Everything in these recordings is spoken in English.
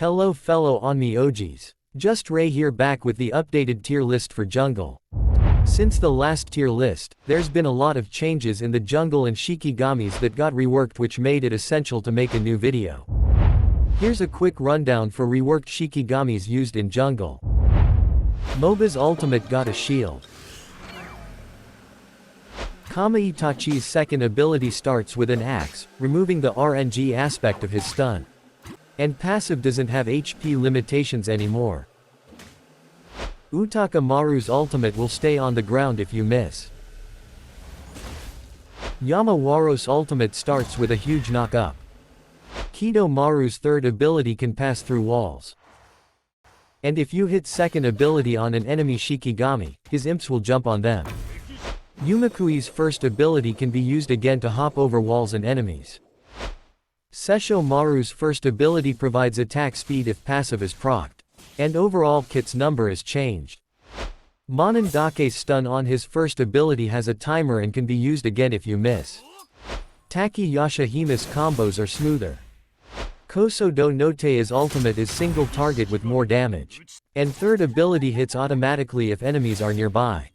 Hello fellow Onmyojis. JustRei here back with the updated tier list for jungle. Since the last tier list, there's been a lot of changes in the jungle and Shikigamis that got reworked, which made it essential to make a new video. Here's a quick rundown for reworked Shikigamis used in jungle. Moba's ultimate got a shield. Kama Itachi's second ability starts with an axe, removing the RNG aspect of his stun. And passive doesn't have HP limitations anymore. Utaka Maru's ultimate will stay on the ground if you miss. Yamawaro's ultimate starts with a huge knock-up. Kido Maru's third ability can pass through walls. And if you hit second ability on an enemy Shikigami, his imps will jump on them. Yumakui's first ability can be used again to hop over walls and enemies. Sessho Maru's first ability provides attack speed if passive is procced. And overall kit's number is changed. Monondake's stun on his first ability has a timer and can be used again if you miss. Taki Yashihima's combos are smoother. Kosodo Note's ultimate is single target with more damage. And third ability hits automatically if enemies are nearby.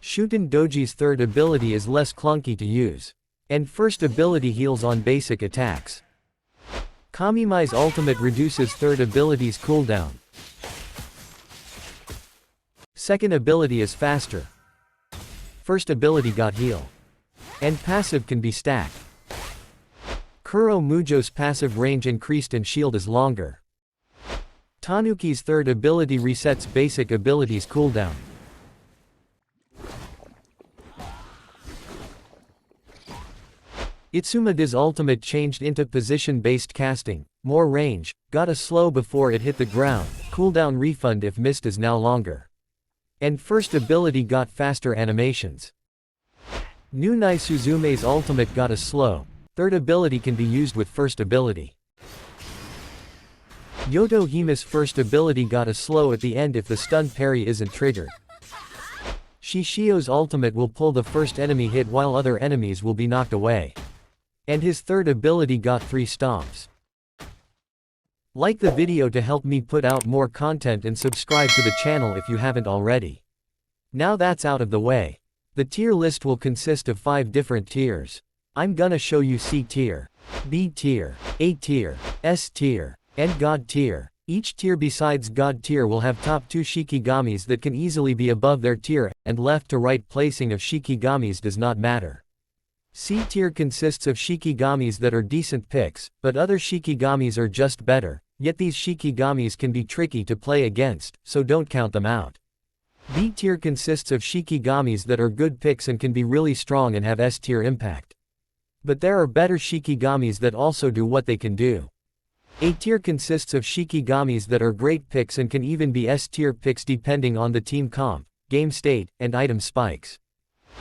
Shuten Doji's third ability is less clunky to use. And first ability heals on basic attacks. Kamimai's ultimate reduces third ability's cooldown. Second ability is faster. First ability got heal. And passive can be stacked. Kuro Mujo's passive range increased and shield is longer. Tanuki's third ability resets basic abilities cooldown. Itsumada's ultimate changed into position-based casting, more range, got a slow before it hit the ground, cooldown refund if missed is now longer. And first ability got faster animations. Nunai Suzume's ultimate got a slow, third ability can be used with first ability. Yoto Hima's first ability got a slow at the end if the stun parry isn't triggered. Shishio's ultimate will pull the first enemy hit while other enemies will be knocked away. And his third ability got 3 stomps. Like the video to help me put out more content and subscribe to the channel if you haven't already. Now that's out of the way. The tier list will consist of 5 different tiers. I'm gonna show you C tier, B tier, A tier, S tier, and God tier. Each tier besides God tier will have top 2 Shikigamis that can easily be above their tier, and left to right placing of Shikigamis does not matter. C tier consists of Shikigamis that are decent picks, but other Shikigamis are just better, yet these Shikigamis can be tricky to play against, so don't count them out. B tier consists of Shikigamis that are good picks and can be really strong and have S tier impact. But there are better Shikigamis that also do what they can do. A tier consists of Shikigamis that are great picks and can even be S tier picks depending on the team comp, game state, and item spikes.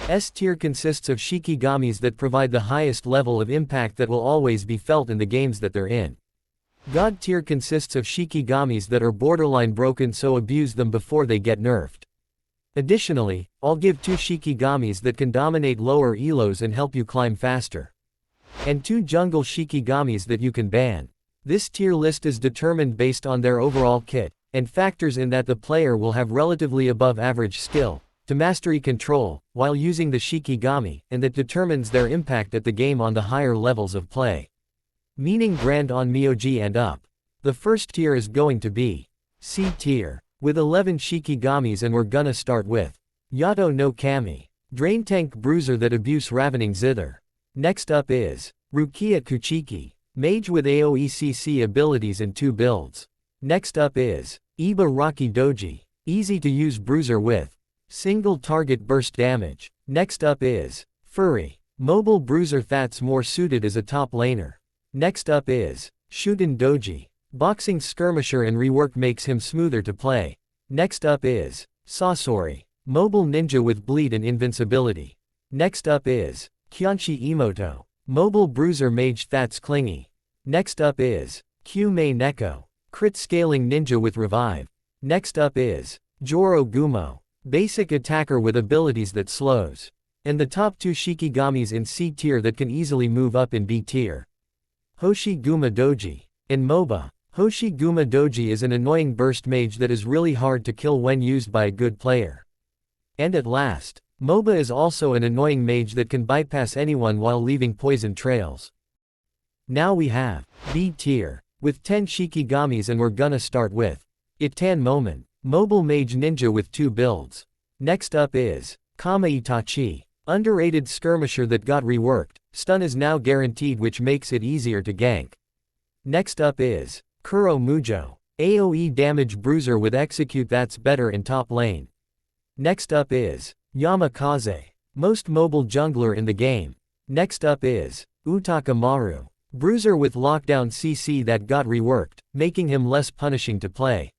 S tier consists of Shikigamis that provide the highest level of impact that will always be felt in the games that they're in. God tier consists of Shikigamis that are borderline broken, so abuse them before they get nerfed. Additionally, I'll give 2 Shikigamis that can dominate lower elos and help you climb faster. And 2 jungle Shikigamis that you can ban. This tier list is determined based on their overall kit, and factors in that the player will have relatively above average skill to mastery control, while using the Shikigami, and that determines their impact at the game on the higher levels of play. Meaning Grand Onmyoji and up. The first tier is going to be C tier, with 11 Shikigamis, and we're gonna start with Yato no Kami, Drain Tank Bruiser that abuse Ravening Zither. Next up is Rukia Kuchiki, Mage with AOE/CC abilities and 2 builds. Next up is Iba Rocky Doji, easy to use bruiser with single target burst damage. Next up is Furry, mobile bruiser that's more suited as a top laner. Next up is Shuten Doji, boxing skirmisher and rework makes him smoother to play. Next up is Sasori, mobile ninja with bleed and invincibility. Next up is Kyanshi Imoto, mobile bruiser mage that's clingy. Next up is Kyumei Neko, crit scaling ninja with revive. Next up is Joro Gumo, basic attacker with abilities that slows. And the top 2 Shikigamis in C tier that can easily move up in B tier. Hoshi Guma Doji, In Moba, Hoshi Guma Doji is an annoying burst mage that is really hard to kill when used by a good player. And at last, Moba is also an annoying mage that can bypass anyone while leaving poison trails. Now we have B tier, with 10 Shikigamis, and we're gonna start with Itan Moment, mobile mage ninja with 2 builds. Next up is Kama Itachi, underrated skirmisher that got reworked. Stun is now guaranteed, which makes it easier to gank. Next up is Kuro Mujo, AoE damage bruiser with execute that's better in top lane. Next up is Yamakaze, most mobile jungler in the game. Next up is Utakamaru, bruiser with lockdown CC that got reworked, making him less punishing to play.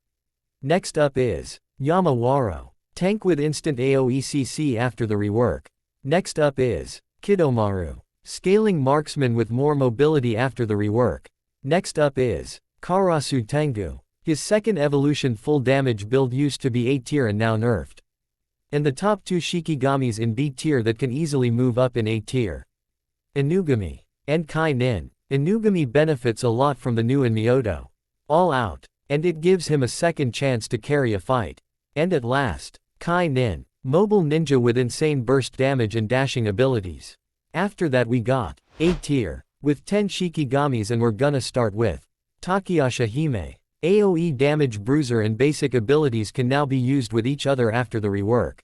Next up is Yamawaro, tank with instant AoE CC after the rework. Next up is Kidomaru, scaling marksman with more mobility after the rework. Next up is Karasu Tengu, his second evolution full damage build used to be A tier and now nerfed. And the top 2 Shikigamis in B tier that can easily move up in A tier. Inugami and Kai Nin. Inugami benefits a lot from the new Onmyoji. All out, and it gives him a second chance to carry a fight. And at last, Kai Nin, mobile ninja with insane burst damage and dashing abilities. After that we got A tier, with 10 Shikigamis, and we're gonna start with Takayasha Hime. AoE damage bruiser and basic abilities can now be used with each other after the rework.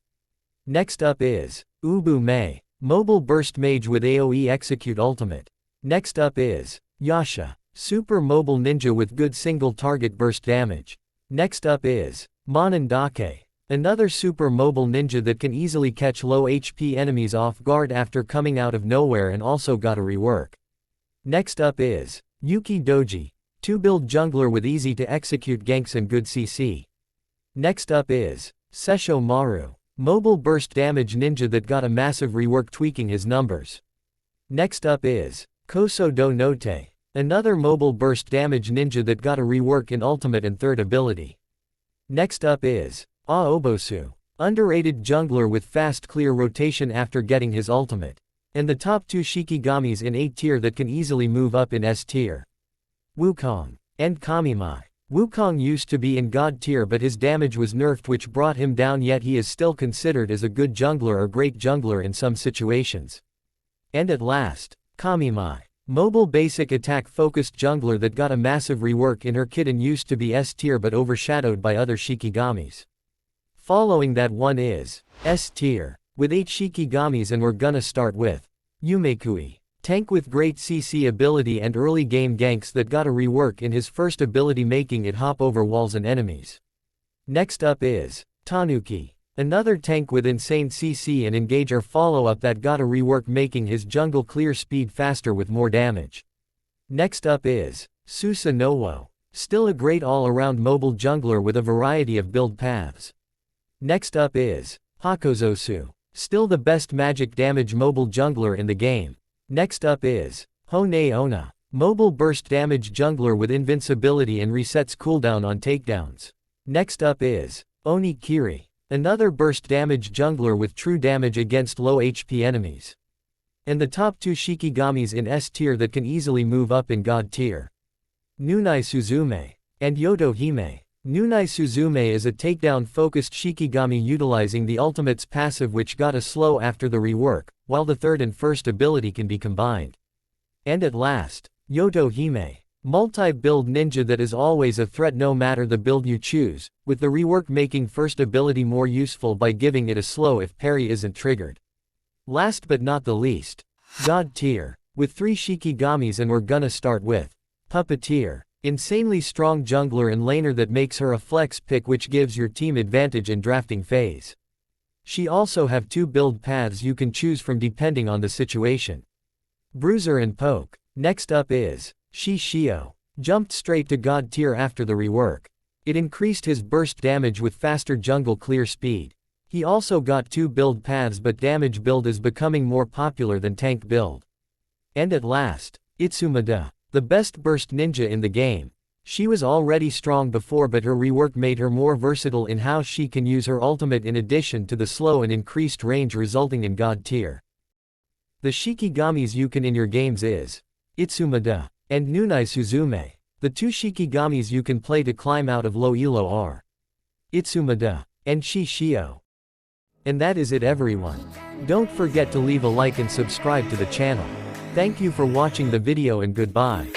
Next up is Ubu Mei, mobile burst mage with AoE execute ultimate. Next up is Yasha, super mobile ninja with good single target burst damage. Next up is Monandake, another super mobile ninja that can easily catch low HP enemies off guard after coming out of nowhere and also got a rework. Next up is Yuki Doji, 2-build jungler with easy to execute ganks and good CC. Next up is Sessho Maru, mobile burst damage ninja that got a massive rework tweaking his numbers. Next up is Koso do Note, another mobile burst damage ninja that got a rework in ultimate and third ability. Next up is Aobosu, underrated jungler with fast clear rotation after getting his ultimate. And the top 2 Shikigamis in A tier that can easily move up in S tier. Wukong and Kamimai. Wukong used to be in God tier, but his damage was nerfed, which brought him down, yet he is still considered as a good jungler or great jungler in some situations. And at last, Kamimai, mobile basic attack focused jungler that got a massive rework in her kit and used to be S tier but overshadowed by other Shikigamis. Following that one is S tier, with 8 Shikigamis, and we're gonna start with Yumekui, tank with great CC ability and early game ganks that got a rework in his first ability, making it hop over walls and enemies. Next up is Tanuki, another tank with insane CC and engager follow-up that got a rework, making his jungle clear speed faster with more damage. Next up is Susanoo, still a great all-around mobile jungler with a variety of build paths. Next up is Hakozosu, still the best magic damage mobile jungler in the game. Next up is Honeona, mobile burst damage jungler with invincibility and resets cooldown on takedowns. Next up is Onikiri, another burst damage jungler with true damage against low HP enemies. And the top 2 Shikigamis in S tier that can easily move up in God tier. Nunai Suzume and Yodo Hime. Nunai Suzume is a takedown-focused Shikigami utilizing the ultimate's passive, which got a slow after the rework, while the third and first ability can be combined. And at last, Yodo Hime, multi-build ninja that is always a threat no matter the build you choose, with the rework making first ability more useful by giving it a slow if parry isn't triggered. Last but not the least, God tier, with 3 Shikigamis, and we're gonna start with Puppeteer, insanely strong jungler and laner that makes her a flex pick, which gives your team advantage in drafting phase. She also have 2 build paths you can choose from depending on the situation. Bruiser and Poke. Next up is Shishio, jumped straight to God tier after the rework. It increased his burst damage with faster jungle clear speed. He also got 2 build paths, but damage build is becoming more popular than tank build. And at last, Itsumada, the best burst ninja in the game. She was already strong before, but her rework made her more versatile in how she can use her ultimate in addition to the slow and increased range, resulting in God tier. The Shikigamis you can in your games is Itsumada and Nunai Suzume. The two Shikigamis you can play to climb out of low elo are Itsumada and Shishio. And that is it everyone. Don't forget to leave a like and subscribe to the channel. Thank you for watching the video and goodbye.